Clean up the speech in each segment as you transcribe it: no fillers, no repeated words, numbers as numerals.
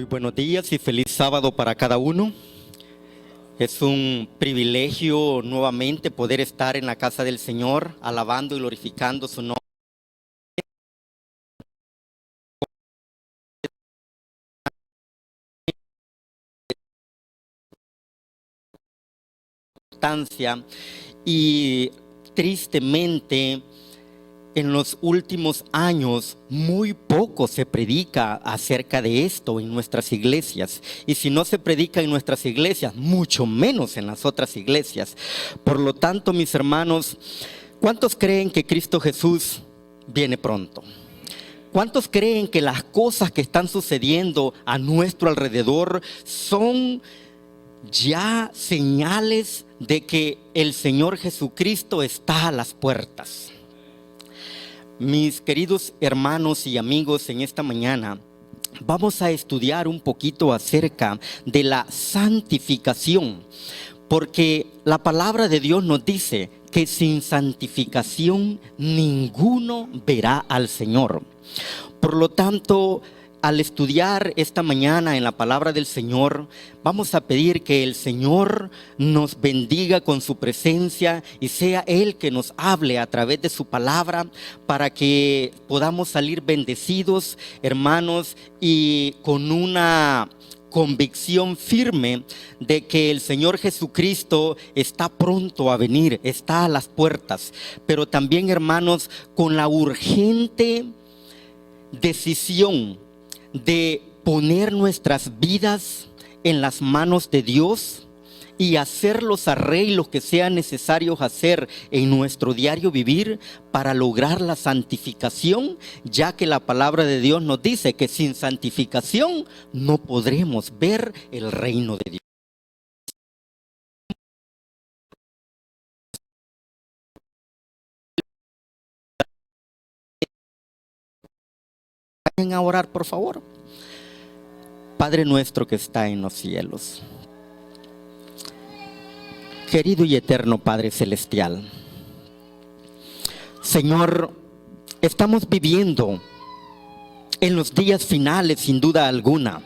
buenos días y feliz sábado para cada uno. Es un privilegio nuevamente poder estar en la casa del Señor, alabando y glorificando su nombre. Y tristemente, en los últimos años, muy poco se predica acerca de esto en nuestras iglesias. Y si no se predica en nuestras iglesias, mucho menos en las otras iglesias. Por lo tanto, mis hermanos, ¿cuántos creen que Cristo Jesús viene pronto? ¿Cuántos creen que las cosas que están sucediendo a nuestro alrededor son ya señales de que el Señor Jesucristo está a las puertas? Mis queridos hermanos y amigos, en esta mañana vamos a estudiar un poquito acerca de la santificación, porque la palabra de Dios nos dice que sin santificación ninguno verá al Señor. Por lo tanto, al estudiar esta mañana en la palabra del Señor, vamos a pedir que el Señor nos bendiga con su presencia y sea Él que nos hable a través de su palabra para que podamos salir bendecidos, hermanos, y con una convicción firme de que el Señor Jesucristo está pronto a venir, está a las puertas, pero también, hermanos, con la urgente decisión de poner nuestras vidas en las manos de Dios y hacer los arreglos que sean necesarios hacer en nuestro diario vivir para lograr la santificación, ya que la palabra de Dios nos dice que sin santificación no podremos ver el reino de Dios. Vayan a orar, por favor. Padre nuestro que está en los cielos, querido y eterno Padre celestial, Señor, estamos viviendo en los días finales sin duda alguna.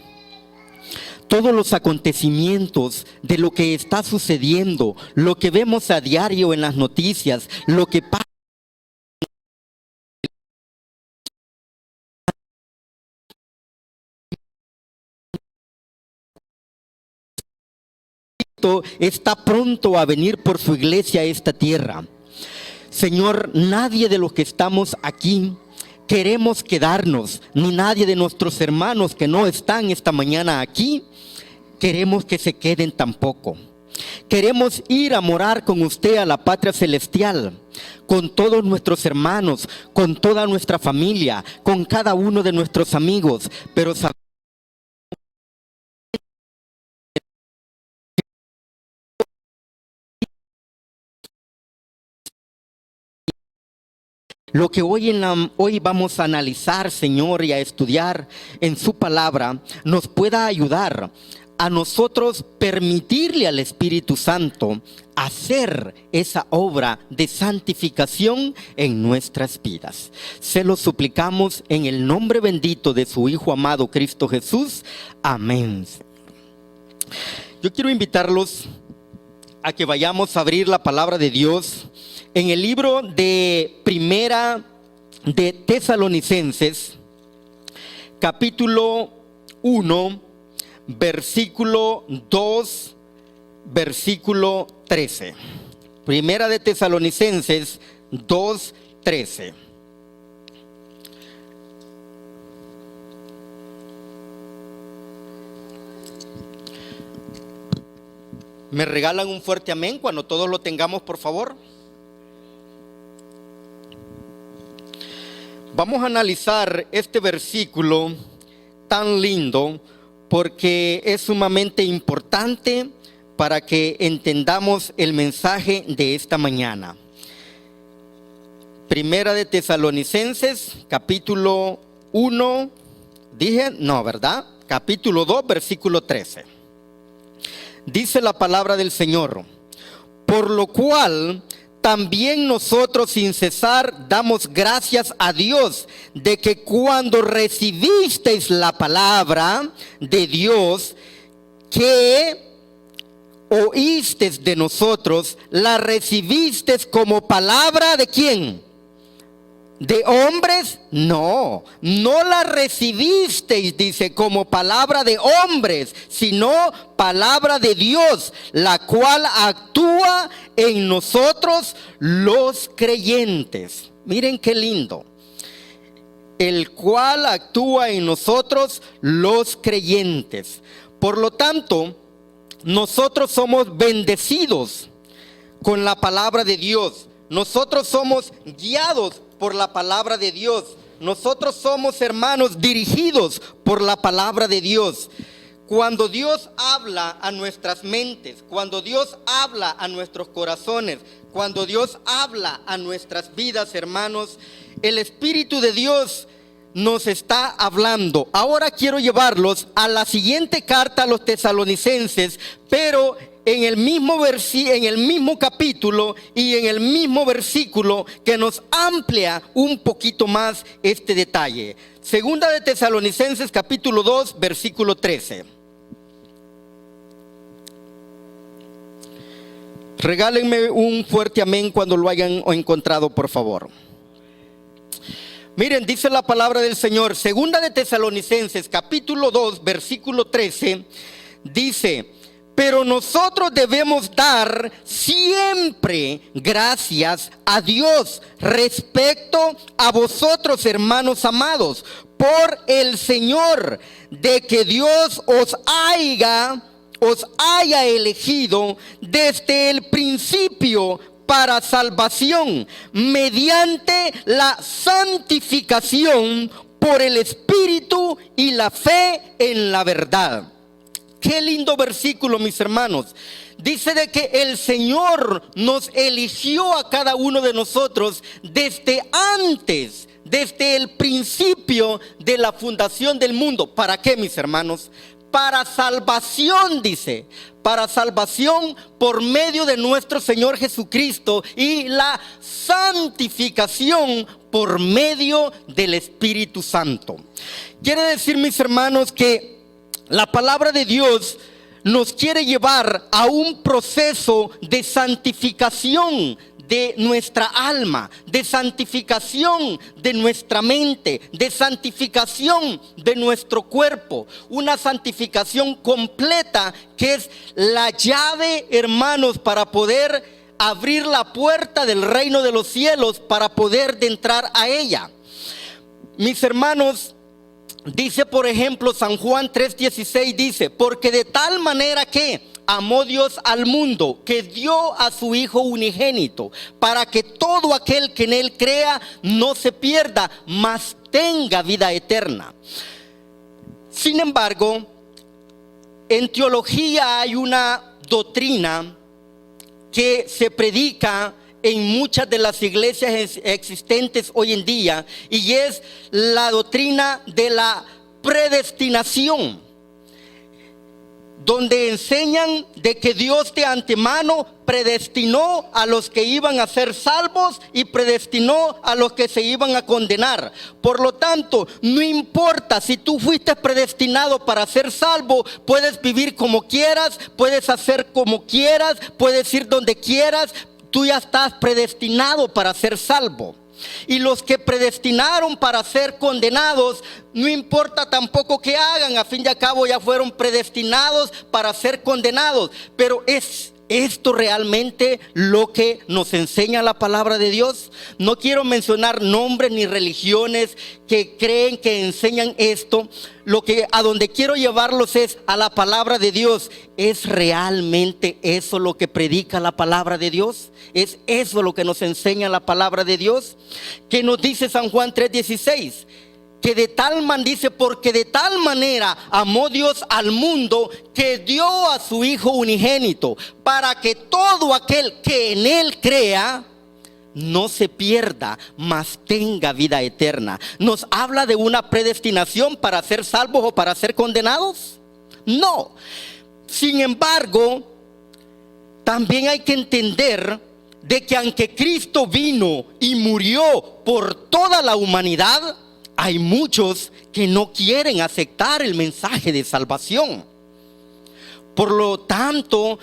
Todos los acontecimientos de lo que está sucediendo, lo que vemos a diario en las noticias, lo que pasa, está pronto a venir por su iglesia a esta tierra. Señor, nadie de los que estamos aquí queremos quedarnos, ni nadie de nuestros hermanos que no están esta mañana aquí, queremos que se queden tampoco. Queremos ir a morar con usted a la patria celestial, con todos nuestros hermanos, con toda nuestra familia, con cada uno de nuestros amigos, pero lo que hoy vamos a analizar, Señor, y a estudiar en su palabra, nos pueda ayudar a nosotros permitirle al Espíritu Santo hacer esa obra de santificación en nuestras vidas. Se lo suplicamos en el nombre bendito de su Hijo amado Cristo Jesús. Amén. Yo quiero invitarlos a que vayamos a abrir la palabra de Dios en el libro de Primera de Tesalonicenses, capítulo 1, versículo 2, versículo 13. Primera de Tesalonicenses 2, 13. ¿Me regalan un fuerte amén cuando todos lo tengamos, por favor? Vamos a analizar este versículo tan lindo porque es sumamente importante para que entendamos el mensaje de esta mañana. Primera de Tesalonicenses, capítulo 1, ¿verdad? Capítulo 2, versículo 13. Dice la palabra del Señor: por lo cual también nosotros sin cesar damos gracias a Dios de que cuando recibisteis la palabra de Dios que oísteis de nosotros, la recibisteis como palabra ¿de quién? ¿De hombres? No, no la recibisteis, dice, como palabra de hombres, sino palabra de Dios, la cual actúa en nosotros los creyentes. Miren qué lindo. El cual actúa en nosotros los creyentes. Por lo tanto, nosotros somos bendecidos con la palabra de Dios. Nosotros somos guiados por la palabra de Dios. Nosotros somos, hermanos, dirigidos por la palabra de Dios. Cuando Dios habla a nuestras mentes, cuando Dios habla a nuestros corazones, cuando Dios habla a nuestras vidas, hermanos, el Espíritu de Dios nos está hablando. Ahora quiero llevarlos a la siguiente carta a los tesalonicenses, pero en el mismo capítulo y en el mismo versículo que nos amplia un poquito más este detalle. Segunda de Tesalonicenses capítulo 2 versículo 13. Regálenme un fuerte amén cuando lo hayan encontrado, por favor. Miren, dice la palabra del Señor, segunda de Tesalonicenses capítulo 2 versículo 13, dice: pero nosotros debemos dar siempre gracias a Dios respecto a vosotros, hermanos amados, por el Señor, de que Dios os haya elegido desde el principio para salvación, mediante la santificación por el Espíritu y la fe en la verdad. Qué lindo versículo, mis hermanos. Dice de que el Señor nos eligió a cada uno de nosotros desde antes, desde el principio de la fundación del mundo. ¿Para qué, mis hermanos? Para salvación, dice, para salvación por medio de nuestro Señor Jesucristo y la santificación por medio del Espíritu Santo. Quiere decir, mis hermanos, que la palabra de Dios nos quiere llevar a un proceso de santificación de nuestra alma, de santificación de nuestra mente, de santificación de nuestro cuerpo, una santificación completa que es la llave, hermanos, para poder abrir la puerta del reino de los cielos, para poder entrar a ella. Mis hermanos, dice por ejemplo San Juan 3:16, dice: porque de tal manera que amó Dios al mundo, que dio a su Hijo unigénito, para que todo aquel que en él crea no se pierda, mas tenga vida eterna. Sin embargo, en teología hay una doctrina que se predica en muchas de las iglesias existentes hoy en día, y es la doctrina de la predestinación, donde enseñan de que Dios de antemano predestinó a los que iban a ser salvos y predestinó a los que se iban a condenar. Por lo tanto, no importa si tú fuiste predestinado para ser salvo, puedes vivir como quieras, puedes hacer como quieras, puedes ir donde quieras. Tú ya estás predestinado para ser salvo. Y los que predestinaron para ser condenados, no importa tampoco qué hagan, a fin de cabo ya fueron predestinados para ser condenados. Pero ¿es esto realmente lo que nos enseña la palabra de Dios? No quiero mencionar nombres ni religiones que creen que enseñan esto. A donde quiero llevarlos es a la palabra de Dios. ¿Es realmente eso lo que predica la palabra de Dios? ¿Es eso lo que nos enseña la palabra de Dios? ¿Qué nos dice San Juan 3:16? Que de tal manera, dice, porque de tal manera amó Dios al mundo que dio a su Hijo unigénito, para que todo aquel que en él crea no se pierda, mas tenga vida eterna. ¿Nos habla de una predestinación para ser salvos o para ser condenados? No. Sin embargo, también hay que entender de que aunque Cristo vino y murió por toda la humanidad, hay muchos que no quieren aceptar el mensaje de salvación. Por lo tanto,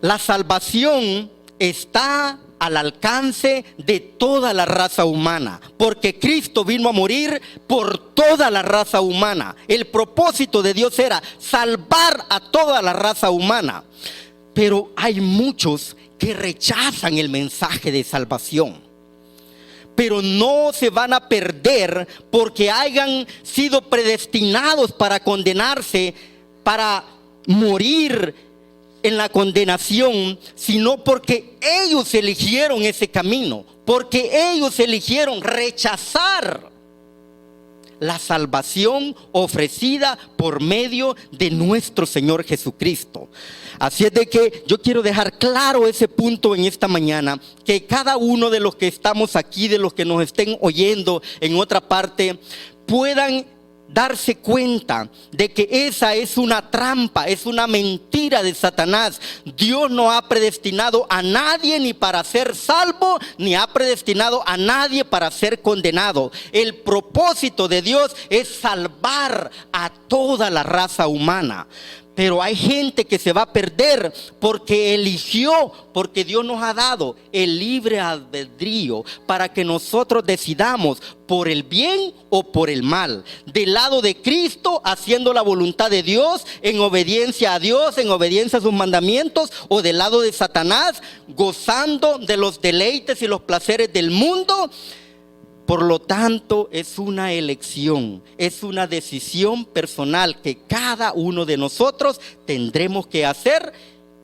la salvación está al alcance de toda la raza humana, porque Cristo vino a morir por toda la raza humana. El propósito de Dios era salvar a toda la raza humana. Pero hay muchos que rechazan el mensaje de salvación. Pero no se van a perder porque hayan sido predestinados para condenarse, para morir en la condenación, sino porque ellos eligieron ese camino, porque ellos eligieron rechazar la salvación ofrecida por medio de nuestro Señor Jesucristo. Así es de que yo quiero dejar claro ese punto en esta mañana, que cada uno de los que estamos aquí, de los que nos estén oyendo en otra parte, puedan darse cuenta de que esa es una trampa, es una mentira de Satanás. Dios no ha predestinado a nadie ni para ser salvo, ni ha predestinado a nadie para ser condenado. El propósito de Dios es salvar a toda la raza humana. Pero hay gente que se va a perder porque eligió, porque Dios nos ha dado el libre albedrío para que nosotros decidamos por el bien o por el mal. Del lado de Cristo, haciendo la voluntad de Dios, en obediencia a Dios, en obediencia a sus mandamientos, o del lado de Satanás, gozando de los deleites y los placeres del mundo. Por lo tanto, es una elección, es una decisión personal que cada uno de nosotros tendremos que hacer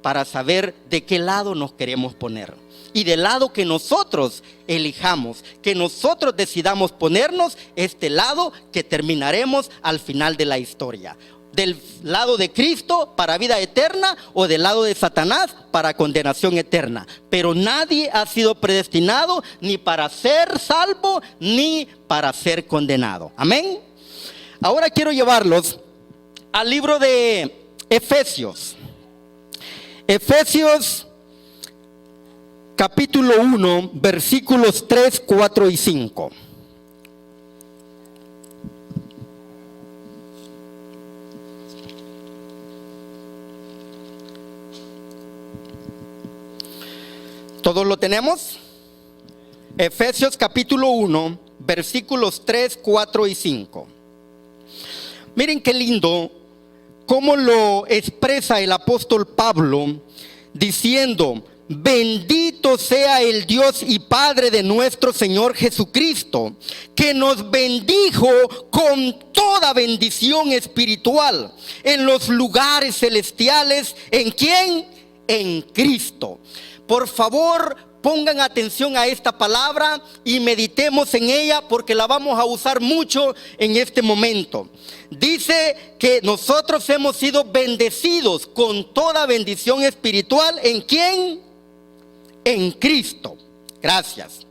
para saber de qué lado nos queremos poner. Y del lado que nosotros elijamos, que nosotros decidamos ponernos, este lado que terminaremos al final de la historia. Del lado de Cristo para vida eterna, o del lado de Satanás para condenación eterna. Pero nadie ha sido predestinado ni para ser salvo ni para ser condenado. Amén. Ahora quiero llevarlos al libro de Efesios. Efesios capítulo 1, versículos 3, 4 y 5. ¿Todos lo tenemos? Efesios capítulo 1, versículos 3, 4 y 5. Miren qué lindo cómo lo expresa el apóstol Pablo, diciendo: bendito sea el Dios y Padre de nuestro Señor Jesucristo, que nos bendijo con toda bendición espiritual en los lugares celestiales. ¿En quién? En Cristo. Por favor, pongan atención a esta palabra y meditemos en ella, porque la vamos a usar mucho en este momento. Dice que nosotros hemos sido bendecidos con toda bendición espiritual. ¿En quién? En Cristo. Gracias.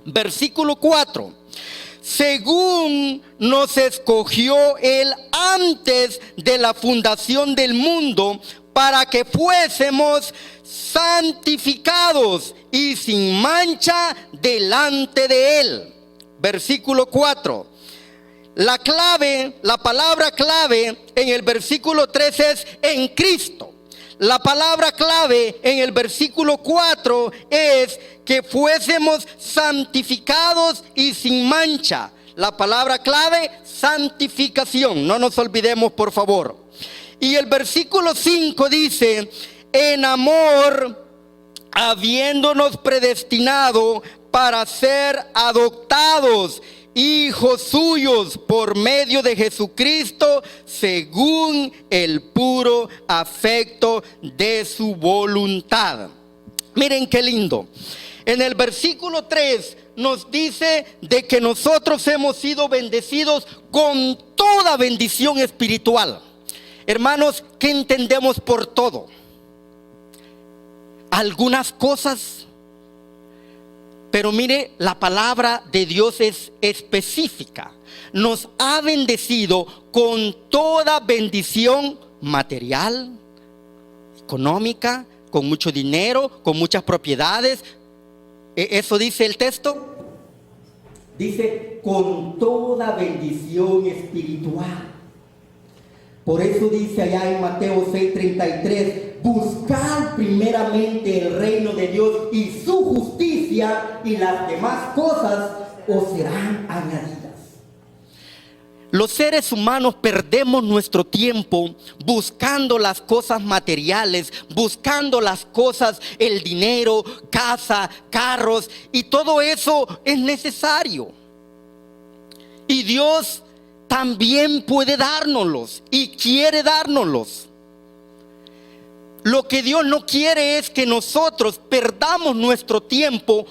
Versículo 4. Según nos escogió Él antes de la fundación del mundo, para que fuésemos santificados y sin mancha delante de Él. Versículo 4. La clave, la palabra clave en el versículo 3 es en Cristo. La palabra clave en el versículo 4 es que fuésemos santificados y sin mancha. La palabra clave, santificación. No nos olvidemos, por favor. Y el versículo 5 dice: en amor, habiéndonos predestinado para ser adoptados hijos suyos por medio de Jesucristo, según el puro afecto de su voluntad. Miren qué lindo. En el versículo 3 nos dice de que nosotros hemos sido bendecidos con toda bendición espiritual. Hermanos, ¿qué entendemos por todo? Algunas cosas, pero mire, la palabra de Dios es específica. Nos ha bendecido con toda bendición material, económica, con mucho dinero, con muchas propiedades. ¿Eso dice el texto? Dice, con toda bendición espiritual. Por eso dice allá en Mateo 6:33, buscad primeramente el reino de Dios y su justicia, y las demás cosas os serán añadidas. Los seres humanos perdemos nuestro tiempo buscando las cosas materiales, buscando las cosas, el dinero, casa, carros, y todo eso es necesario. Y Dios también puede dárnoslos y quiere dárnoslos. Lo que Dios no quiere es que nosotros perdamos nuestro tiempo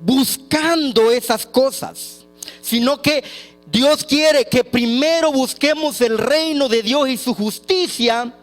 buscando esas cosas, sino que Dios quiere que primero busquemos el reino de Dios y su justicia.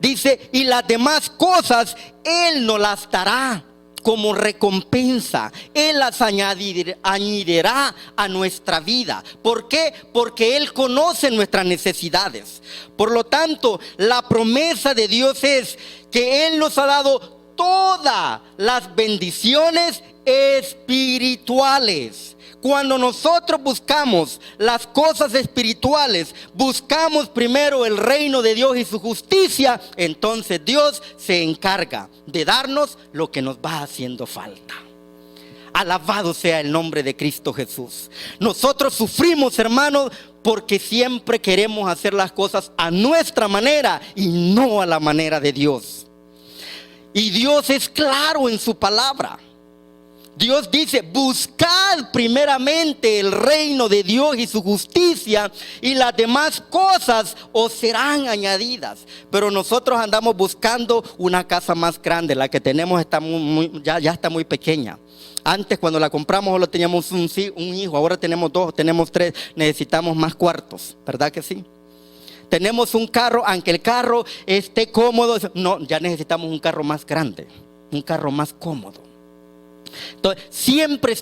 Dice, y las demás cosas Él nos las dará como recompensa. Él las añadirá a nuestra vida. ¿Por qué? Porque Él conoce nuestras necesidades. Por lo tanto, la promesa de Dios es que Él nos ha dado todas las bendiciones espirituales. Cuando nosotros buscamos las cosas espirituales, buscamos primero el reino de Dios y su justicia, entonces Dios se encarga de darnos lo que nos va haciendo falta. Alabado sea el nombre de Cristo Jesús. Nosotros sufrimos, hermanos, porque siempre queremos hacer las cosas a nuestra manera y no a la manera de Dios. Y Dios es claro en su palabra. Dios dice, buscad primeramente el reino de Dios y su justicia, y las demás cosas os serán añadidas. Pero nosotros andamos buscando una casa más grande. La que tenemos está ya está muy pequeña. Antes, cuando la compramos, solo teníamos un hijo. Ahora tenemos 2, tenemos 3. Necesitamos más cuartos, ¿verdad que sí? Tenemos un carro, aunque el carro esté cómodo, no, ya necesitamos un carro más grande, un carro más cómodo. Entonces, siempre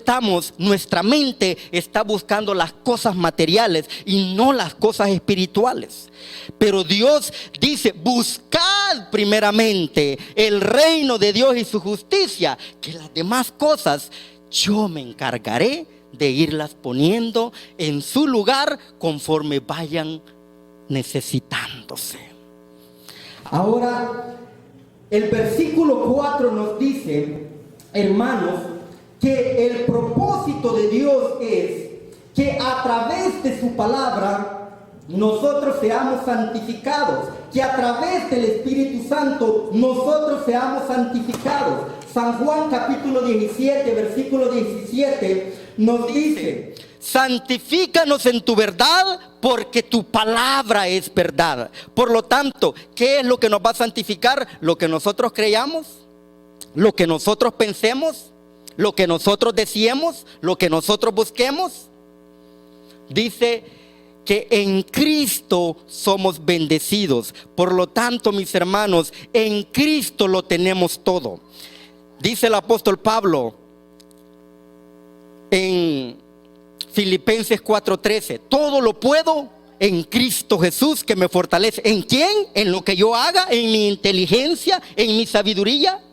nuestra mente está buscando las cosas materiales y no las cosas espirituales. Pero Dios dice, buscad primeramente el reino de Dios y su justicia, que las demás cosas yo me encargaré de irlas poniendo en su lugar conforme vayan necesitándose. Ahora, el versículo 4 nos dice, hermanos, que el propósito de Dios es que a través de su palabra nosotros seamos santificados, que a través del Espíritu Santo nosotros seamos santificados. San Juan capítulo 17, versículo 17 nos dice, santifícanos en tu verdad, porque tu palabra es verdad. Por lo tanto, ¿qué es lo que nos va a santificar? Lo que nosotros creamos, lo que nosotros pensemos, lo que nosotros deseemos, lo que nosotros busquemos. Dice que en Cristo somos bendecidos. Por lo tanto, mis hermanos, en Cristo lo tenemos todo. Dice el apóstol Pablo en Filipenses 4:13, todo lo puedo en Cristo Jesús que me fortalece. ¿En quién? En lo que yo haga, en mi inteligencia, en mi sabiduría.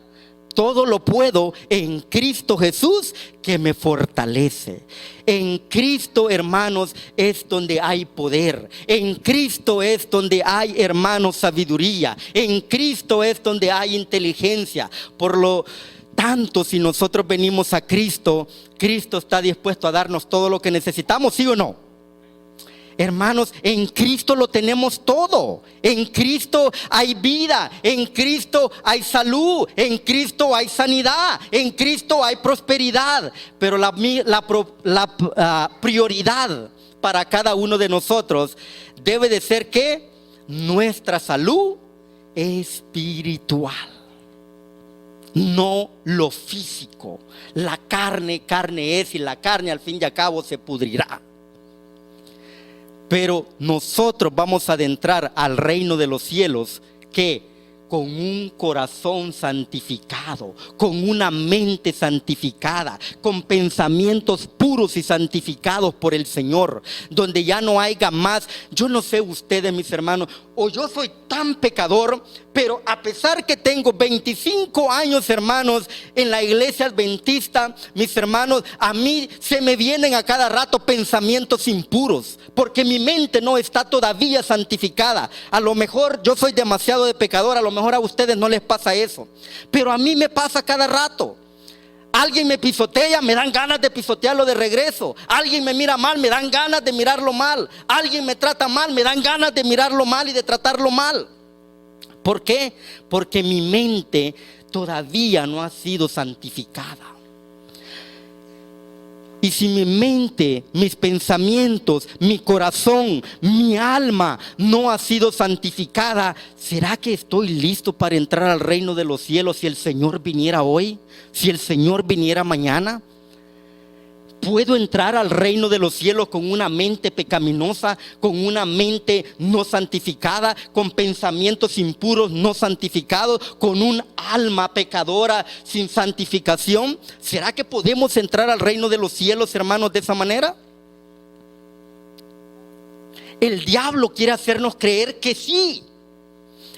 Todo lo puedo en Cristo Jesús que me fortalece. En Cristo, hermanos, es donde hay poder. En Cristo es donde hay, hermanos, sabiduría. En Cristo es donde hay inteligencia. Por lo tanto, si nosotros venimos a Cristo, Cristo está dispuesto a darnos todo lo que necesitamos, ¿sí o no? Hermanos, en Cristo lo tenemos todo. En Cristo hay vida, en Cristo hay salud, en Cristo hay sanidad, en Cristo hay prosperidad. Pero la prioridad para cada uno de nosotros debe de ser que nuestra salud espiritual, no lo físico. La carne es, y la carne al fin y al cabo se pudrirá. Pero nosotros vamos a adentrar al reino de los cielos, que con un corazón santificado, con una mente santificada, con pensamientos puros y santificados por el Señor, donde ya no haya más. Yo no sé ustedes, mis hermanos, o yo soy tan pecador, pero a pesar que tengo 25 años, hermanos, en la iglesia adventista, mis hermanos, a mí se me vienen a cada rato pensamientos impuros, porque mi mente no está todavía santificada. A lo mejor yo soy demasiado de pecador, a lo mejor a ustedes no les pasa eso, pero a mí me pasa cada rato. Alguien me pisotea, me dan ganas de pisotearlo de regreso. Alguien me mira mal, me dan ganas de mirarlo mal. Alguien me trata mal, me dan ganas de mirarlo mal y de tratarlo mal. ¿Por qué? Porque mi mente todavía no ha sido santificada. Y si mi mente, mis pensamientos, mi corazón, mi alma no ha sido santificada, ¿será que estoy listo para entrar al reino de los cielos si el Señor viniera hoy? Si el Señor viniera mañana. ¿Puedo entrar al reino de los cielos con una mente pecaminosa, con una mente no santificada, con pensamientos impuros no santificados, con un alma pecadora sin santificación? ¿Será que podemos entrar al reino de los cielos, hermanos, de esa manera? El diablo quiere hacernos creer que sí.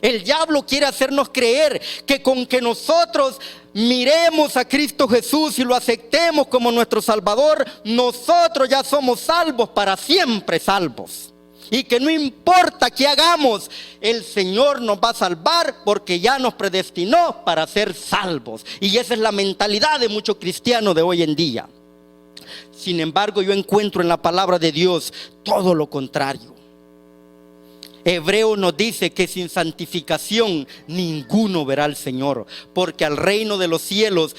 El diablo quiere hacernos creer que con que nosotros miremos a Cristo Jesús y lo aceptemos como nuestro Salvador, nosotros ya somos salvos, para siempre salvos. Y que no importa qué hagamos, el Señor nos va a salvar porque ya nos predestinó para ser salvos. Y esa es la mentalidad de muchos cristianos de hoy en día. Sin embargo, yo encuentro en la palabra de Dios todo lo contrario. Hebreo nos dice que sin santificación ninguno verá al Señor, porque al reino de los cielos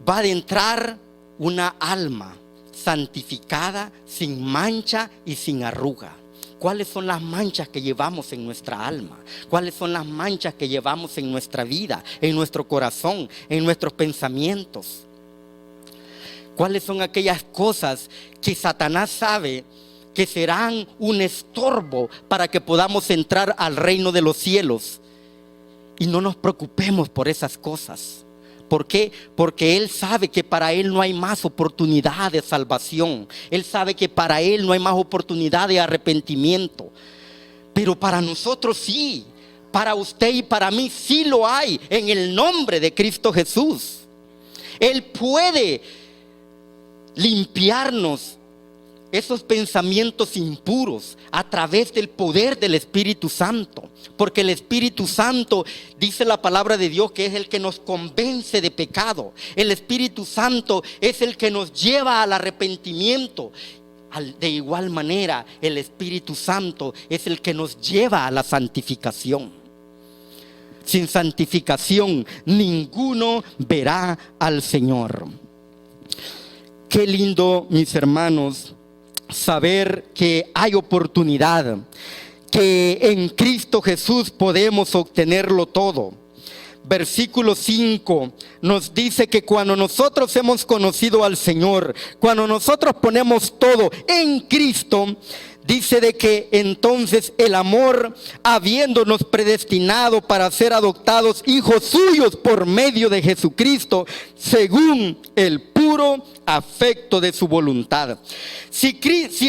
va a entrar una alma santificada, sin mancha y sin arruga. ¿Cuáles son las manchas que llevamos en nuestra alma? ¿Cuáles son las manchas que llevamos en nuestra vida, en nuestro corazón, en nuestros pensamientos? ¿Cuáles son aquellas cosas que Satanás sabe que serán un estorbo para que podamos entrar al reino de los cielos? Y no nos preocupemos por esas cosas. ¿Por qué? Porque Él sabe que para Él no hay más oportunidad de salvación. Él sabe que para Él no hay más oportunidad de arrepentimiento. Pero para nosotros sí. Para usted y para mí sí lo hay, en el nombre de Cristo Jesús. Él puede limpiarnos esos pensamientos impuros a través del poder del Espíritu Santo, porque el Espíritu Santo, dice la palabra de Dios, que es el que nos convence de pecado. El Espíritu Santo es el que nos lleva al arrepentimiento. De igual manera, el Espíritu Santo es el que nos lleva a la santificación. Sin santificación ninguno verá al Señor. Qué lindo, mis hermanos, saber que hay oportunidad, que en Cristo Jesús podemos obtenerlo todo. Versículo 5 nos dice que cuando nosotros hemos conocido al Señor, cuando nosotros ponemos todo en Cristo, dice de que entonces el amor, habiéndonos predestinado para ser adoptados hijos suyos por medio de Jesucristo, según el puro afecto de su voluntad. Si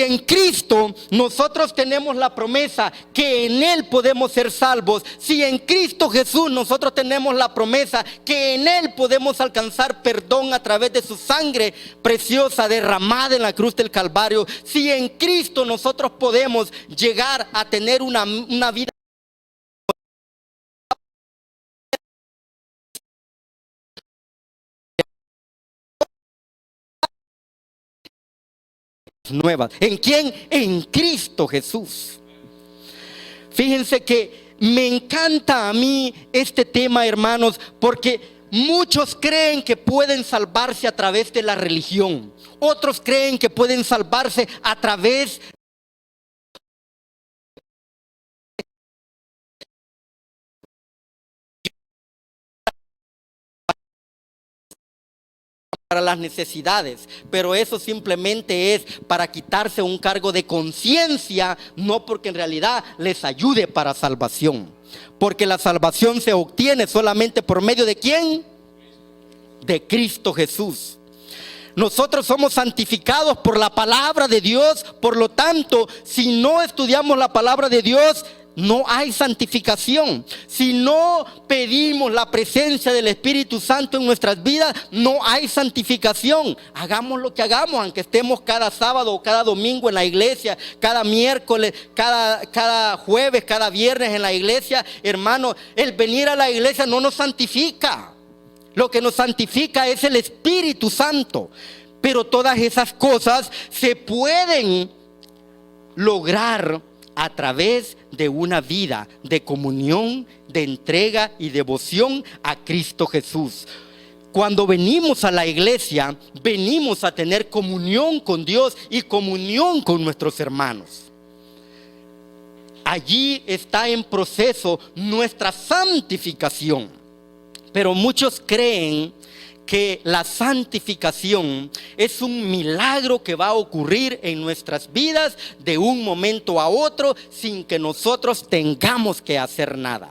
en Cristo nosotros tenemos la promesa que en Él podemos ser salvos, si en Cristo Jesús nosotros tenemos la promesa que en Él podemos alcanzar perdón a través de su sangre preciosa derramada en la cruz del Calvario, si en Cristo nosotros podemos llegar a tener una vida nuevas. ¿En quién? En Cristo Jesús. Fíjense que me encanta a mí este tema, hermanos, porque muchos creen que pueden salvarse a través de la religión. Otros creen que pueden salvarse a través para las necesidades, pero eso simplemente es para quitarse un cargo de conciencia, no porque en realidad les ayude para salvación. Porque la salvación se obtiene solamente por medio ¿de quién? De Cristo Jesús. Nosotros somos santificados por la palabra de Dios. Por lo tanto, si no estudiamos la palabra de Dios, no hay santificación. Si no pedimos la presencia del Espíritu Santo en nuestras vidas, no hay santificación. Hagamos lo que hagamos, aunque estemos cada sábado o cada domingo en la iglesia, cada miércoles, cada jueves, cada viernes en la iglesia. Hermano, el venir a la iglesia no nos santifica. Lo que nos santifica es el Espíritu Santo. Pero todas esas cosas se pueden lograr a través de una vida de comunión, de entrega y devoción a Cristo Jesús. Cuando venimos a la iglesia, venimos a tener comunión con Dios y comunión con nuestros hermanos. Allí está en proceso nuestra santificación. Pero muchos creen que la santificación es un milagro que va a ocurrir en nuestras vidas de un momento a otro sin que nosotros tengamos que hacer nada.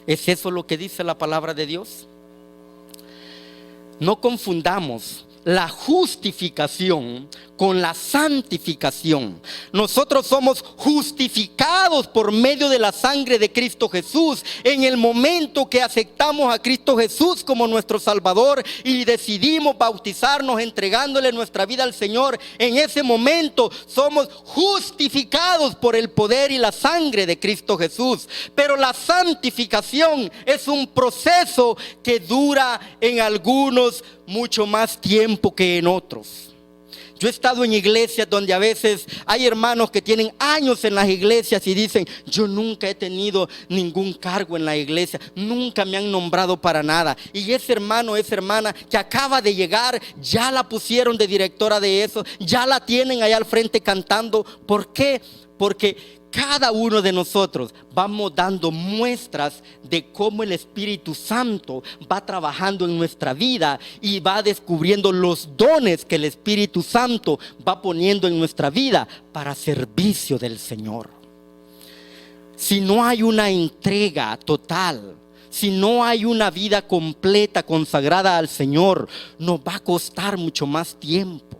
¿Es eso lo que dice la palabra de Dios? No confundamos la justificación con la santificación. Nosotros somos justificados por medio de la sangre de Cristo Jesús. En el momento que aceptamos a Cristo Jesús como nuestro Salvador y decidimos bautizarnos entregándole nuestra vida al Señor, en ese momento somos justificados por el poder y la sangre de Cristo Jesús. Pero la santificación es un proceso que dura en algunos mucho más tiempo que en otros. Yo he estado en iglesias donde a veces hay hermanos que tienen años en las iglesias y dicen: yo nunca he tenido ningún cargo en la iglesia, nunca me han nombrado para nada. Y ese hermano, esa hermana que acaba de llegar, ya la pusieron de directora de eso, ya la tienen allá al frente cantando. ¿Por qué? Porque cada uno de nosotros vamos dando muestras de cómo el Espíritu Santo va trabajando en nuestra vida y va descubriendo los dones que el Espíritu Santo va poniendo en nuestra vida para servicio del Señor. Si no hay una entrega total, si no hay una vida completa consagrada al Señor, nos va a costar mucho más tiempo.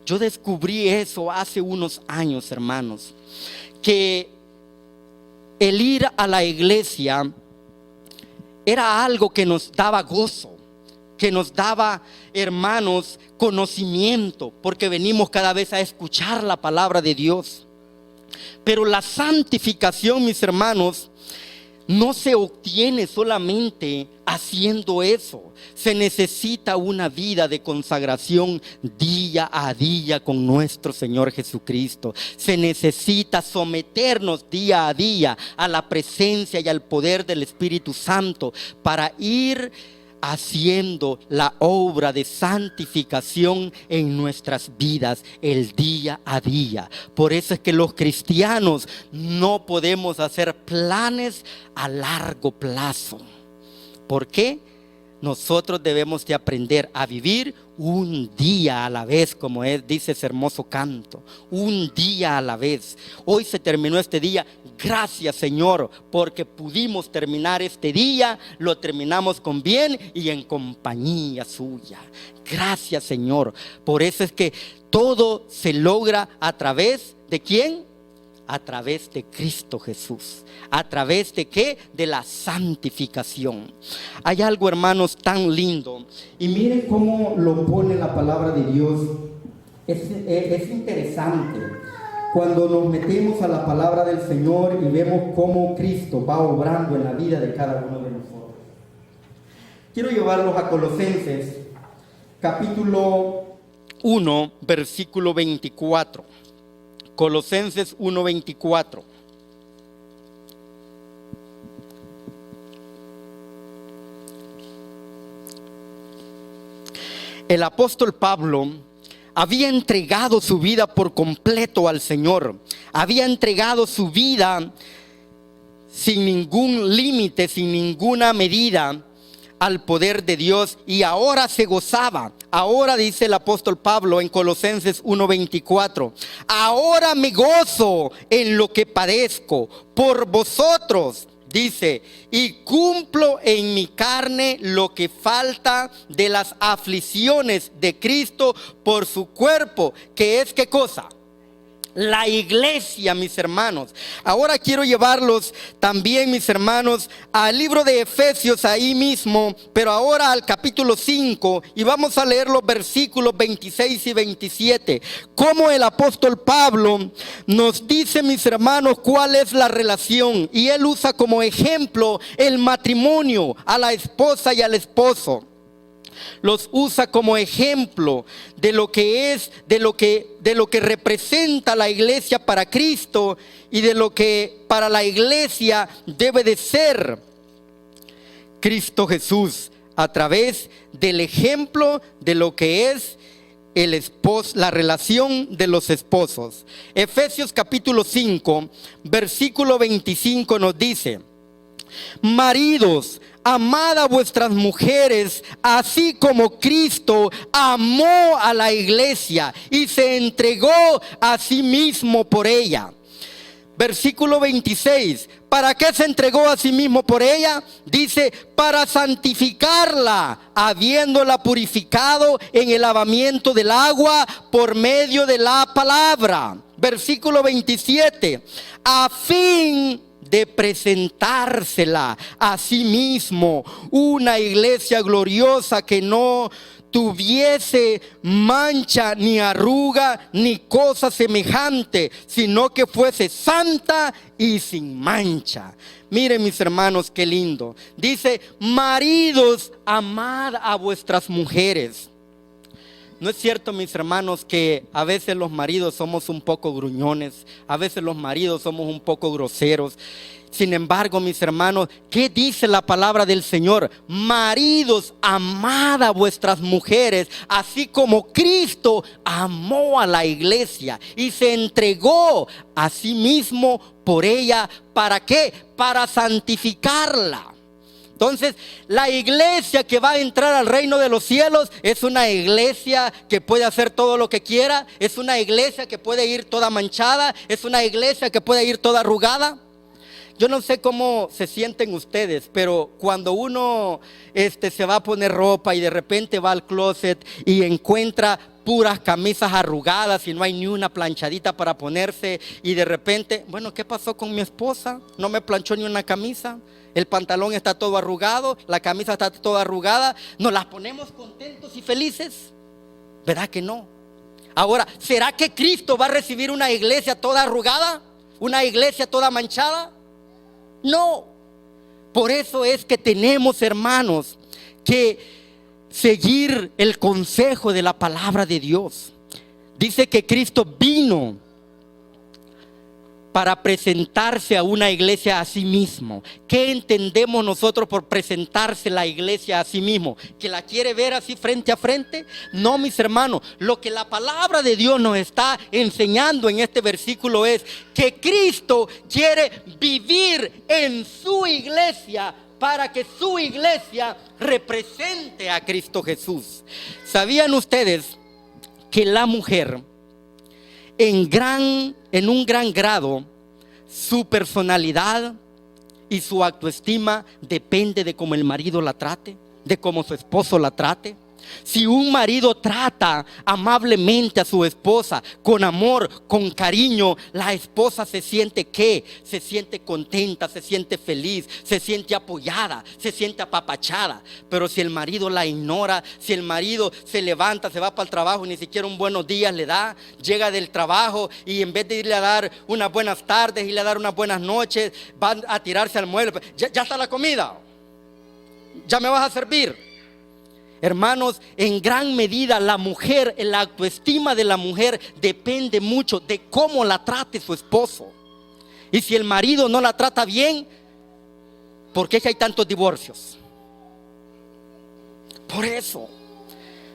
Yo descubrí eso hace unos años, hermanos, que el ir a la iglesia era algo que nos daba gozo, que nos daba, hermanos, conocimiento, porque venimos cada vez a escuchar la palabra de Dios. Pero la santificación, mis hermanos, no se obtiene solamente haciendo eso. Se necesita una vida de consagración día a día con nuestro Señor Jesucristo. Se necesita someternos día a día a la presencia y al poder del Espíritu Santo para ir haciendo la obra de santificación en nuestras vidas el día a día. Por eso es que los cristianos no podemos hacer planes a largo plazo. ¿Por qué? Nosotros debemos de aprender a vivir un día a la vez, como dice ese hermoso canto. Un día a la vez. Hoy se terminó este día. Gracias, Señor, porque pudimos terminar este día. Lo terminamos con bien y en compañía suya. Gracias, Señor. Por eso es que todo se logra a través de ¿quién? A través de Cristo Jesús. ¿A través de qué? De la santificación. Hay algo, hermanos, tan lindo. Y miren cómo lo pone la palabra de Dios. Es interesante cuando nos metemos a la palabra del Señor y vemos cómo Cristo va obrando en la vida de cada uno de nosotros. Quiero llevarlos a Colosenses, capítulo 1, versículo 24. Colosenses 1:24. El apóstol Pablo había entregado su vida por completo al Señor. Había entregado su vida sin ningún límite, sin ninguna medida al poder de Dios, y ahora se gozaba. Ahora dice el apóstol Pablo en Colosenses 1:24: ahora me gozo en lo que padezco por vosotros, dice, y cumplo en mi carne lo que falta de las aflicciones de Cristo por su cuerpo, que es ¿qué cosa? La iglesia, mis hermanos. Ahora quiero llevarlos también, mis hermanos, al libro de Efesios ahí mismo, pero ahora al capítulo 5, y vamos a leer los versículos 26 y 27. Como el apóstol Pablo nos dice, mis hermanos, cuál es la relación, y él usa como ejemplo el matrimonio, a la esposa y al esposo. Los usa como ejemplo de lo que es, de lo que representa la iglesia para Cristo y de lo que para la iglesia debe de ser Cristo Jesús, a través del ejemplo de lo que es el esposo, la relación de los esposos. Efesios capítulo 5, versículo 25 nos dice: maridos, amad a vuestras mujeres, así como Cristo amó a la iglesia y se entregó a sí mismo por ella. Versículo 26, ¿para qué se entregó a sí mismo por ella? Dice, para santificarla, habiéndola purificado en el lavamiento del agua por medio de la palabra. Versículo 27, a fin de presentársela a sí mismo, una iglesia gloriosa que no tuviese mancha ni arruga ni cosa semejante, sino que fuese santa y sin mancha. Miren, mis hermanos, qué lindo. Dice, maridos, amad a vuestras mujeres. ¿No es cierto, mis hermanos, que a veces los maridos somos un poco gruñones? A veces los maridos somos un poco groseros. Sin embargo, mis hermanos, ¿qué dice la palabra del Señor? Maridos, amad a vuestras mujeres, así como Cristo amó a la iglesia y se entregó a sí mismo por ella. ¿Para qué? Para santificarla. Entonces, la iglesia que va a entrar al reino de los cielos es una iglesia que puede hacer todo lo que quiera, es una iglesia que puede ir toda manchada, es una iglesia que puede ir toda arrugada. Yo no sé cómo se sienten ustedes, pero cuando uno se va a poner ropa y de repente va al closet y encuentra puras camisas arrugadas y no hay ni una planchadita para ponerse, y de repente, bueno, ¿qué pasó con mi esposa? No me planchó ni una camisa. El pantalón está todo arrugado, la camisa está toda arrugada. ¿Nos las ponemos contentos y felices? ¿Verdad que no? Ahora, ¿será que Cristo va a recibir una iglesia toda arrugada? ¿Una iglesia toda manchada? No. Por eso es que tenemos, hermanos, que seguir el consejo de la palabra de Dios. Dice que Cristo vino para presentarse a una iglesia a sí mismo. ¿Qué entendemos nosotros por presentarse la iglesia a sí mismo? ¿Que la quiere ver así frente a frente? No, mis hermanos, lo que la palabra de Dios nos está enseñando en este versículo es que Cristo quiere vivir en su iglesia para que su iglesia represente a Cristo Jesús. ¿Sabían ustedes que la mujer en un gran grado, su personalidad y su autoestima depende de cómo el marido la trate, de cómo su esposo la trate? Si un marido trata amablemente a su esposa, con amor, con cariño, la esposa se siente ¿qué? Se siente contenta, se siente feliz, se siente apoyada, se siente apapachada. Pero si el marido la ignora, si el marido se levanta, se va para el trabajo y ni siquiera un buenos días le da, llega del trabajo y en vez de irle a dar unas buenas tardes, irle a dar unas buenas noches, va a tirarse al mueble. Ya está la comida, ya me vas a servir. Hermanos, en gran medida la mujer, la autoestima de la mujer depende mucho de cómo la trate su esposo. Y si el marido no la trata bien, ¿por qué hay tantos divorcios? Por eso.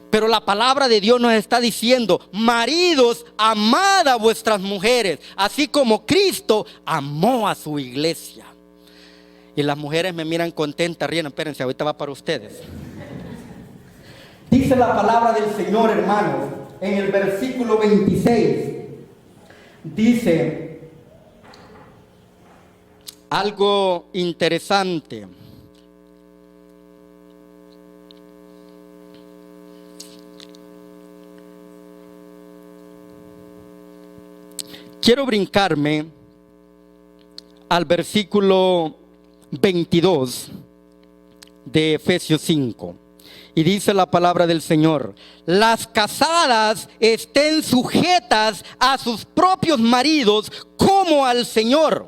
Pero la palabra de Dios nos está diciendo: maridos, amad a vuestras mujeres, así como Cristo amó a su iglesia. Y las mujeres me miran contentas, ríen. Espérense, ahorita va para ustedes. Dice la palabra del Señor, hermanos, en el versículo 26. Dice: algo interesante. Quiero brincarme al versículo 22 de Efesios 5. Y dice la palabra del Señor: las casadas estén sujetas a sus propios maridos como al Señor,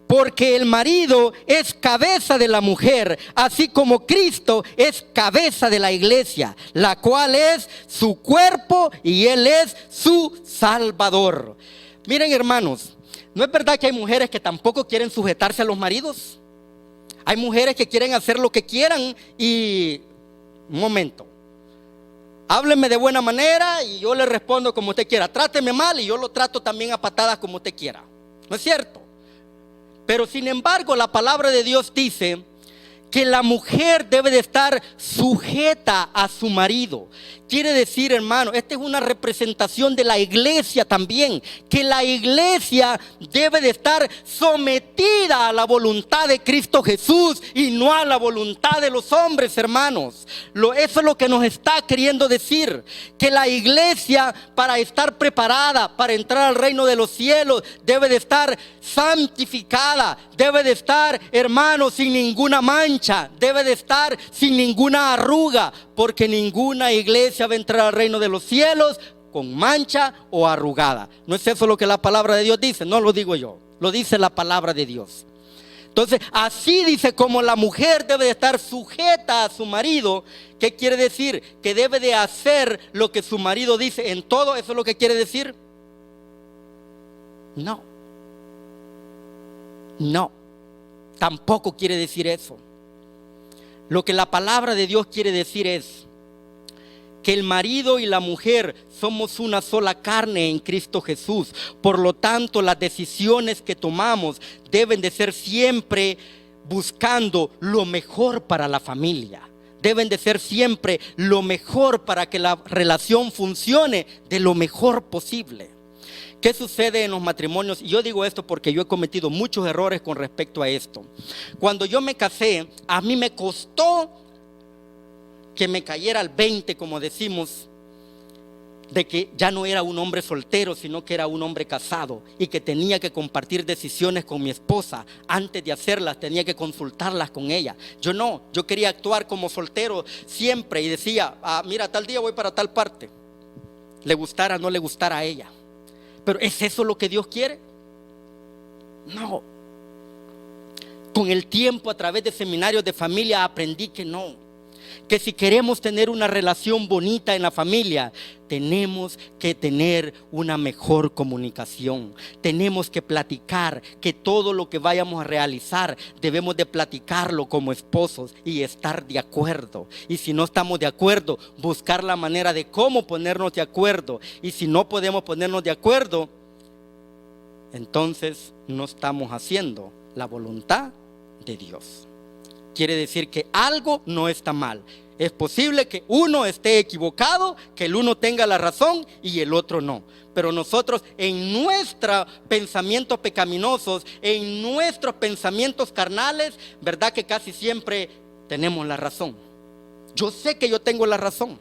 porque el marido es cabeza de la mujer, así como Cristo es cabeza de la iglesia, la cual es su cuerpo y Él es su Salvador. Miren, hermanos, ¿no es verdad que hay mujeres que tampoco quieren sujetarse a los maridos? Hay mujeres que quieren hacer lo que quieran y... un momento, hábleme de buena manera y yo le respondo como usted quiera. Tráteme mal y yo lo trato también a patadas como usted quiera. ¿No es cierto? Pero sin embargo, la palabra de Dios dice que la mujer debe de estar sujeta a su marido. Quiere decir, hermano, esta es una representación de la iglesia también, que la iglesia debe de estar sometida a la voluntad de Cristo Jesús y no a la voluntad de los hombres, hermanos. Eso es lo que nos está queriendo decir, que la iglesia, para estar preparada para entrar al reino de los cielos, debe de estar santificada, debe de estar, hermanos, sin ninguna mancha, debe de estar sin ninguna arruga, porque ninguna iglesia va a entrar al reino de los cielos con mancha o arrugada. ¿No es eso lo que la palabra de Dios dice? No lo digo yo, lo dice la palabra de Dios. Entonces, así dice, como la mujer debe de estar sujeta a su marido. ¿Qué quiere decir? Que debe de hacer lo que su marido dice en todo. ¿Eso es lo que quiere decir? No, tampoco quiere decir eso. Lo que la palabra de Dios quiere decir es que el marido y la mujer somos una sola carne en Cristo Jesús. Por lo tanto, las decisiones que tomamos deben de ser siempre buscando lo mejor para la familia. Deben de ser siempre lo mejor para que la relación funcione de lo mejor posible. ¿Qué sucede en los matrimonios? Y yo digo esto porque yo he cometido muchos errores con respecto a esto. Cuando yo me casé, a mí me costó que me cayera el 20, como decimos, de que ya no era un hombre soltero, sino que era un hombre casado y que tenía que compartir decisiones con mi esposa. Antes de hacerlas tenía que consultarlas con ella. Yo quería actuar como soltero siempre y decía, mira, tal día voy para tal parte, le gustara o no le gustara a ella. Pero ¿es eso lo que Dios quiere? No. Con el tiempo, a través de seminarios de familia, aprendí que no. Que si queremos tener una relación bonita en la familia, tenemos que tener una mejor comunicación. Tenemos que platicar, que todo lo que vayamos a realizar debemos de platicarlo como esposos y estar de acuerdo. Y si no estamos de acuerdo, buscar la manera de cómo ponernos de acuerdo. Y si no podemos ponernos de acuerdo, entonces no estamos haciendo la voluntad de Dios. Quiere decir que algo no está mal. Es posible que uno esté equivocado, que el uno tenga la razón y el otro no. Pero nosotros en nuestros pensamientos pecaminosos, en nuestros pensamientos carnales, ¿verdad que casi siempre tenemos la razón? Yo sé que yo tengo la razón.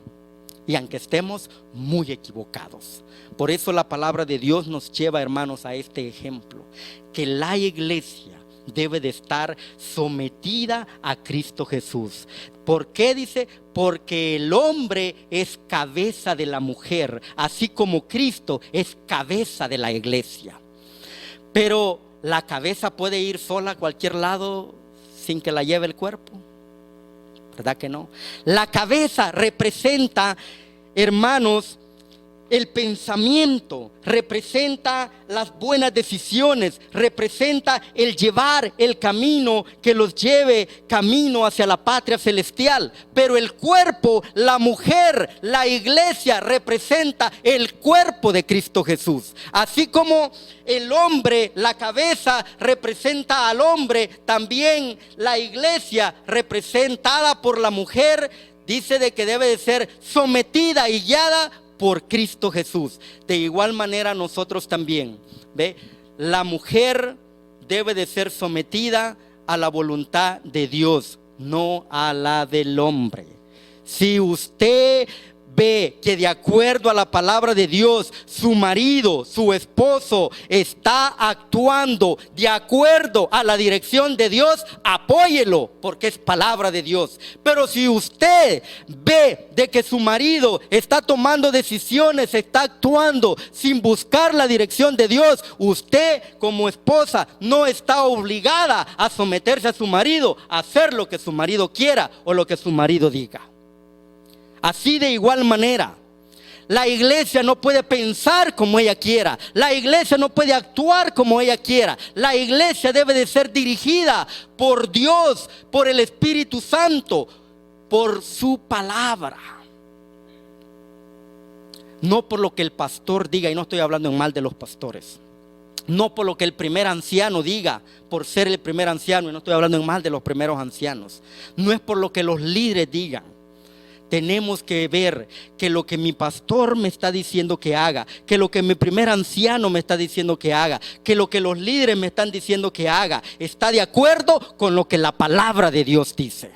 Y aunque estemos muy equivocados. Por eso la palabra de Dios nos lleva, hermanos, a este ejemplo. Que la iglesia debe de estar sometida a Cristo Jesús. ¿Por qué dice? Porque el hombre es cabeza de la mujer, así como Cristo es cabeza de la iglesia. Pero la cabeza puede ir sola a cualquier lado sin que la lleve el cuerpo. ¿Verdad que no? La cabeza representa, hermanos, el pensamiento, representa las buenas decisiones, representa el llevar el camino que los lleve camino hacia la patria celestial. Pero el cuerpo, la mujer, la iglesia representa el cuerpo de Cristo Jesús. Así como el hombre, la cabeza representa al hombre, también la iglesia representada por la mujer dice de que debe de ser sometida y guiada por Cristo Jesús. De igual manera nosotros también, ¿ve? La mujer debe de ser sometida a la voluntad de Dios, no a la del hombre. Si usted ve que de acuerdo a la palabra de Dios, su marido, su esposo está actuando de acuerdo a la dirección de Dios, apóyelo, porque es palabra de Dios. Pero si usted ve de que su marido está tomando decisiones, está actuando sin buscar la dirección de Dios, usted como esposa no está obligada a someterse a su marido, a hacer lo que su marido quiera o lo que su marido diga. Así de igual manera, la iglesia no puede pensar como ella quiera. La iglesia no puede actuar como ella quiera. La iglesia debe de ser dirigida por Dios, por el Espíritu Santo, por su palabra. No por lo que el pastor diga, y no estoy hablando en mal de los pastores. No por lo que el primer anciano diga, por ser el primer anciano, y no estoy hablando en mal de los primeros ancianos. No es por lo que los líderes digan. Tenemos que ver que lo que mi pastor me está diciendo que haga, que lo que mi primer anciano me está diciendo que haga, que lo que los líderes me están diciendo que haga, está de acuerdo con lo que la palabra de Dios dice.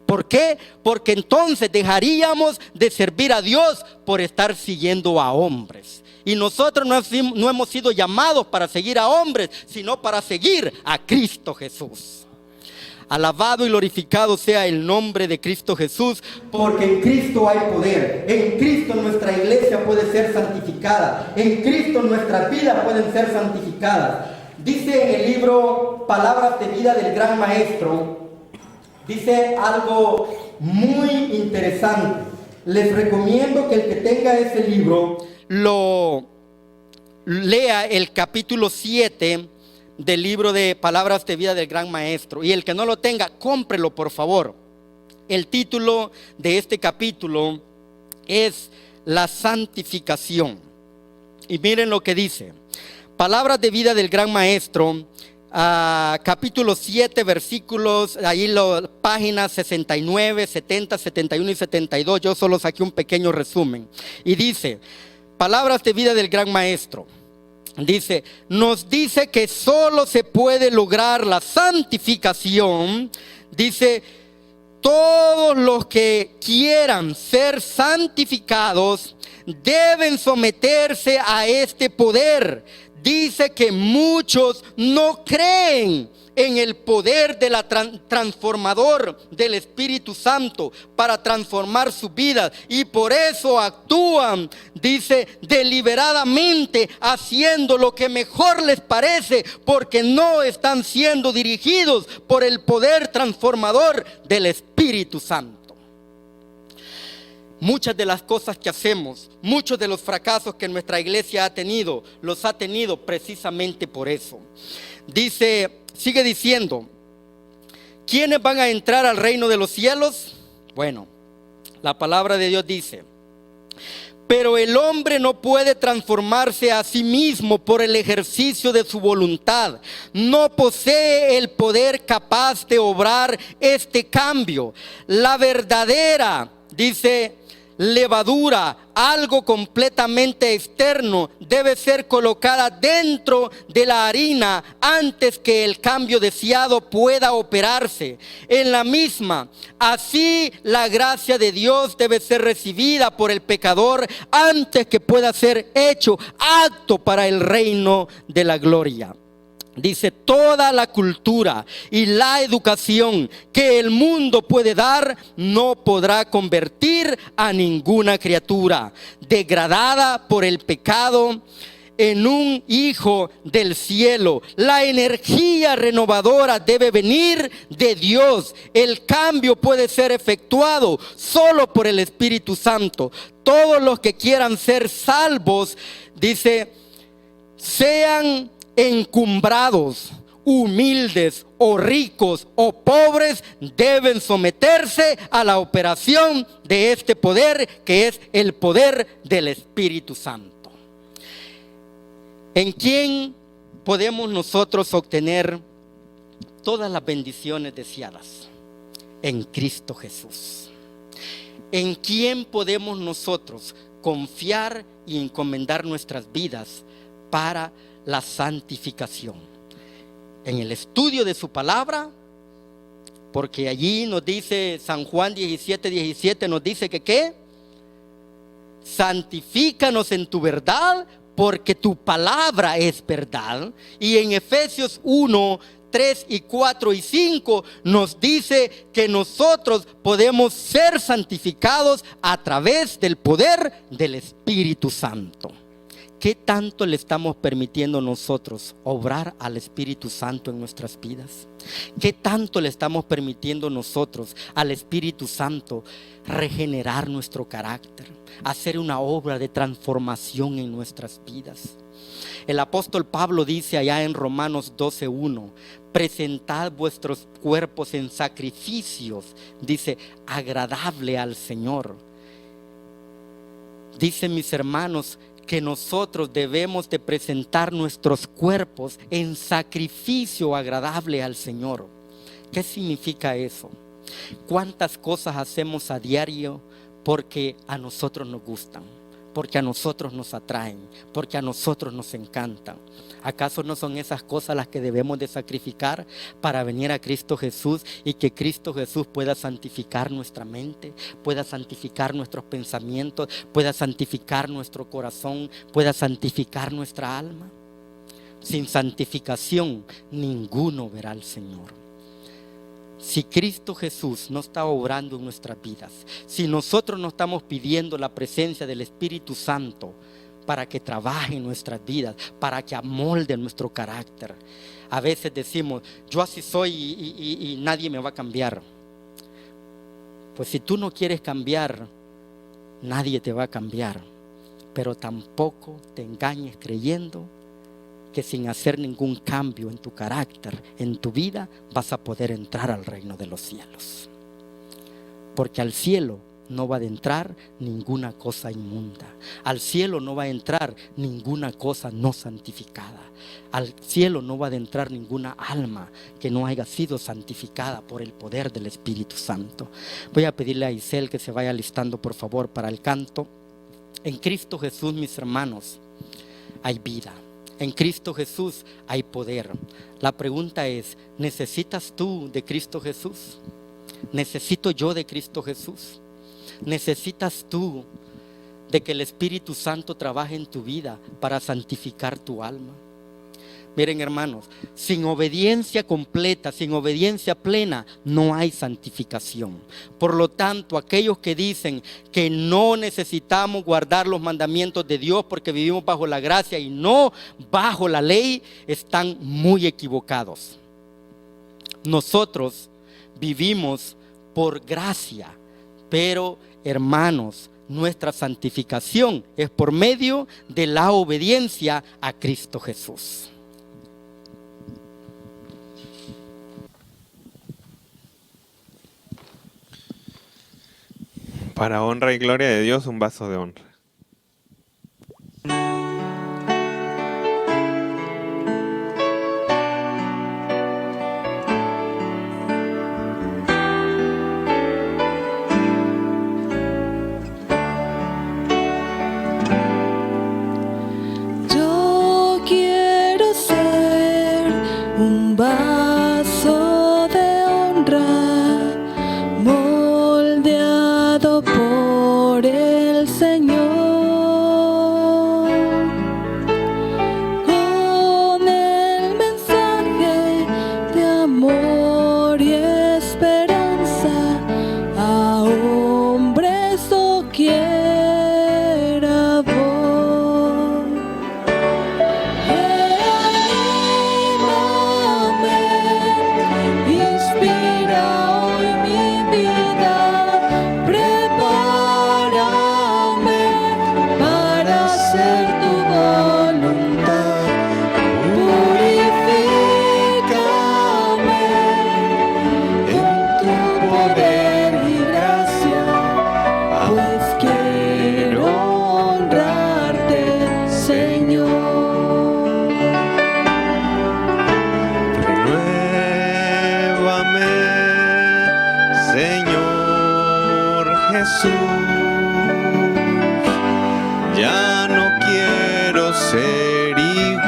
¿Por qué? Porque entonces dejaríamos de servir a Dios por estar siguiendo a hombres. Y nosotros no hemos sido llamados para seguir a hombres, sino para seguir a Cristo Jesús. Alabado y glorificado sea el nombre de Cristo Jesús, porque en Cristo hay poder. En Cristo nuestra iglesia puede ser santificada. En Cristo nuestras vidas pueden ser santificadas. Dice en el libro Palabras de Vida del Gran Maestro, dice algo muy interesante. Les recomiendo que el que tenga ese libro lo lea, el capítulo 7 del libro de Palabras de Vida del Gran Maestro. Y el que no lo tenga, cómprelo por favor. El título de este capítulo es La santificación. Y miren lo que dice. Palabras de Vida del Gran Maestro, capítulo 7, versículos, ahí páginas 69, 70, 71 y 72. Yo solo saqué un pequeño resumen. Y dice, Palabras de Vida del Gran Maestro. Dice, nos dice que solo se puede lograr la santificación. Dice, todos los que quieran ser santificados deben someterse a este poder. Dice que muchos no creen en el poder de la transformador del Espíritu Santo para transformar su vida, y por eso actúan, dice, deliberadamente haciendo lo que mejor les parece, porque no están siendo dirigidos por el poder transformador del Espíritu Santo. Muchas de las cosas que hacemos, muchos de los fracasos que nuestra iglesia ha tenido, los ha tenido precisamente por eso. Dice, sigue diciendo, ¿quiénes van a entrar al reino de los cielos? Bueno, la palabra de Dios dice, pero el hombre no puede transformarse a sí mismo por el ejercicio de su voluntad. No posee el poder capaz de obrar este cambio. La verdadera, dice, levadura, algo completamente externo, debe ser colocada dentro de la harina antes que el cambio deseado pueda operarse en la misma. Así la gracia de Dios debe ser recibida por el pecador antes que pueda ser hecho apto para el reino de la gloria. Dice, toda la cultura y la educación que el mundo puede dar no podrá convertir a ninguna criatura degradada por el pecado en un hijo del cielo. La energía renovadora debe venir de Dios. El cambio puede ser efectuado solo por el Espíritu Santo. Todos los que quieran ser salvos, dice, sean encumbrados, humildes o ricos o pobres, deben someterse a la operación de este poder, que es el poder del Espíritu Santo. ¿En quién podemos nosotros obtener todas las bendiciones deseadas? En Cristo Jesús. ¿En quién podemos nosotros confiar y encomendar nuestras vidas para la santificación? en el estudio de su palabra, porque allí nos dice San Juan 17:17, nos dice que ¿qué? Santifícanos en tu verdad, porque tu palabra es verdad. Y en Efesios 1:3, 4 y 5 nos dice que nosotros podemos ser santificados a través del poder del Espíritu Santo. ¿Qué tanto le estamos permitiendo nosotros obrar al Espíritu Santo en nuestras vidas? ¿Qué tanto le estamos permitiendo nosotros al Espíritu Santo regenerar nuestro carácter, hacer una obra de transformación en nuestras vidas? El apóstol Pablo dice allá en Romanos 12:1, presentad vuestros cuerpos en sacrificios, dice, agradable al Señor. Dicen mis hermanos que nosotros debemos de presentar nuestros cuerpos en sacrificio agradable al Señor. ¿Qué significa eso? ¿Cuántas cosas hacemos a diario porque a nosotros nos gustan, porque a nosotros nos atraen, porque a nosotros nos encantan? ¿Acaso no son esas cosas las que debemos de sacrificar para venir a Cristo Jesús y que Cristo Jesús pueda santificar nuestra mente, pueda santificar nuestros pensamientos, pueda santificar nuestro corazón, pueda santificar nuestra alma? Sin santificación ninguno verá al Señor. Si Cristo Jesús no está obrando en nuestras vidas, si nosotros no estamos pidiendo la presencia del Espíritu Santo para que trabaje en nuestras vidas, para que amolde nuestro carácter, a veces decimos, yo así soy y nadie me va a cambiar. Pues si tú no quieres cambiar, nadie te va a cambiar. Pero tampoco te engañes creyendo que sin hacer ningún cambio en tu carácter, en tu vida, vas a poder entrar al reino de los cielos. Porque al cielo no va a entrar ninguna cosa inmunda. Al cielo no va a entrar ninguna cosa no santificada. Al cielo no va a entrar ninguna alma que no haya sido santificada por el poder del Espíritu Santo. Voy a pedirle a Isel que se vaya alistando, por favor, para el canto. En Cristo Jesús, mis hermanos, hay vida. En Cristo Jesús hay poder. La pregunta es, ¿necesitas tú de Cristo Jesús? ¿Necesito yo de Cristo Jesús? ¿Necesitas tú de que el Espíritu Santo trabaje en tu vida para santificar tu alma? Miren, hermanos, sin obediencia completa, sin obediencia plena, no hay santificación. Por lo tanto, aquellos que dicen que no necesitamos guardar los mandamientos de Dios porque vivimos bajo la gracia y no bajo la ley, están muy equivocados. Nosotros vivimos por gracia, pero hermanos, nuestra santificación es por medio de la obediencia a Cristo Jesús. Para honra y gloria de Dios, un vaso de honra. Yo quiero ser un vaso de honra, moldeado por el Señor, con el mensaje de amor y esperanza a hombres doquiera voy. Anímame, inspira hoy mi vida, prepárame para hacer tu voluntad, purifícame en tu poder y gracia, pues quiero honrarte, Señor. Renuévame, Señor Jesús. Ya no quiero ser igual.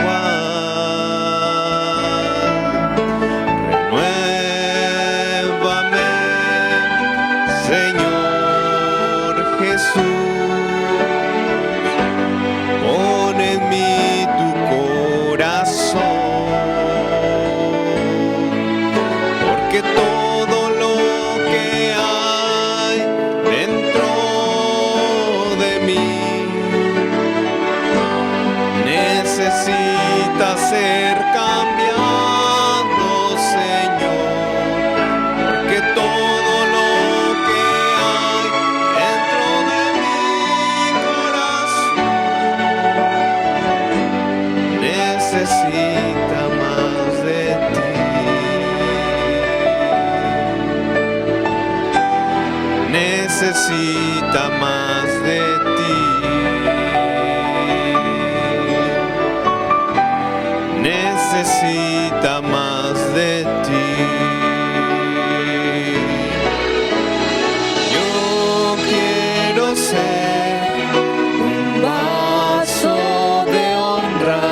necesita ser cambiado, Señor, porque todo lo que hay dentro de mi corazón necesita más de ti. Necesita más de ti. Necesita más de ti. Yo quiero ser un vaso de honra,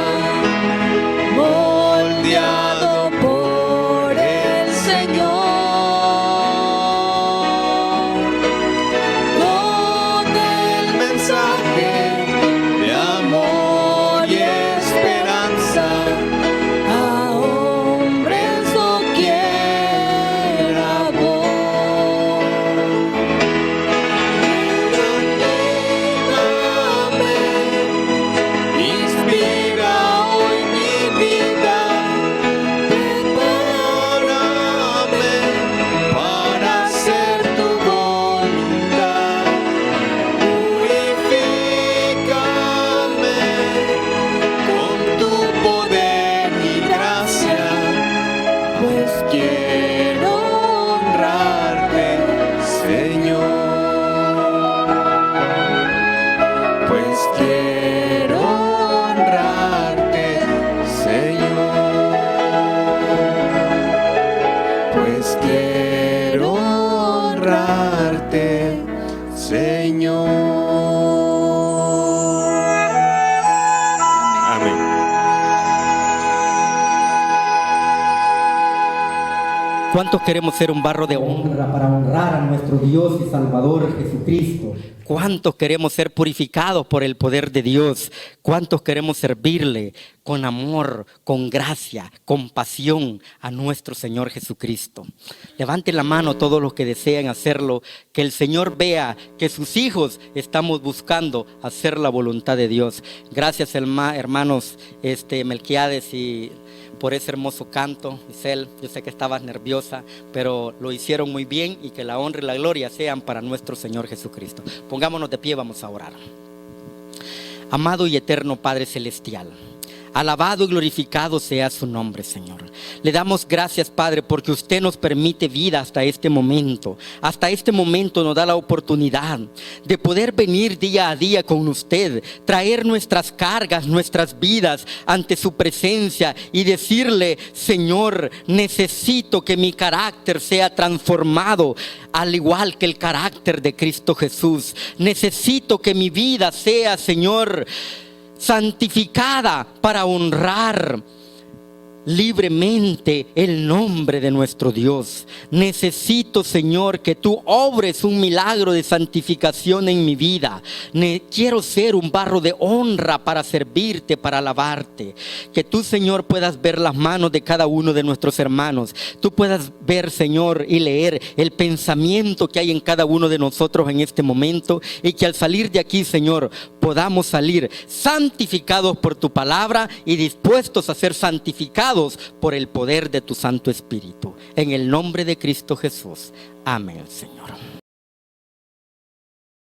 moldeado por el Señor, con el mensaje de amor y esperanza a hombres doquiera voy. Anívame, inspira hoy mi vida, prepárame para hacer tu voluntad. Purifícame con tu poder y gracia, pues quiero honrarte, Señor. Pues quiero honrarte, Señor. Pues quiero honrarte, Señor. Amén. ¿Cuántos queremos ser un barro de honra para honrar a nuestro Dios y Salvador Jesucristo? ¿Cuántos queremos ser purificados por el poder de Dios? ¿Cuántos queremos servirle con amor, con gracia, con pasión a nuestro Señor Jesucristo? Levanten la mano todos los que desean hacerlo, que el Señor vea que sus hijos estamos buscando hacer la voluntad de Dios. Gracias, hermanos Melquiades, y por ese hermoso canto. Isel, yo sé que estabas nerviosa, pero lo hicieron muy bien, y que la honra y la gloria sean para nuestro Señor Jesucristo. Pongámonos de pie, vamos a orar. Amado y eterno Padre Celestial, alabado y glorificado sea su nombre, Señor. Le damos gracias, Padre, porque usted nos permite vida hasta este momento. Hasta este momento nos da la oportunidad de poder venir día a día con usted, traer nuestras cargas, nuestras vidas ante su presencia y decirle: Señor, necesito que mi carácter sea transformado al igual que el carácter de Cristo Jesús. Necesito que mi vida sea, Señor, santificada para honrar libremente el nombre de nuestro Dios. Necesito, Señor, que tú obres un milagro de santificación en mi vida. Quiero ser un barro de honra para servirte, para alabarte. Que tú, Señor, puedas ver las manos de cada uno de nuestros hermanos. Tú puedas ver, Señor, y leer el pensamiento que hay en cada uno de nosotros en este momento, y que al salir de aquí, Señor, podamos salir santificados por tu palabra y dispuestos a ser santificados por el poder de tu Santo Espíritu. En el nombre de Cristo Jesús. Amén, Señor.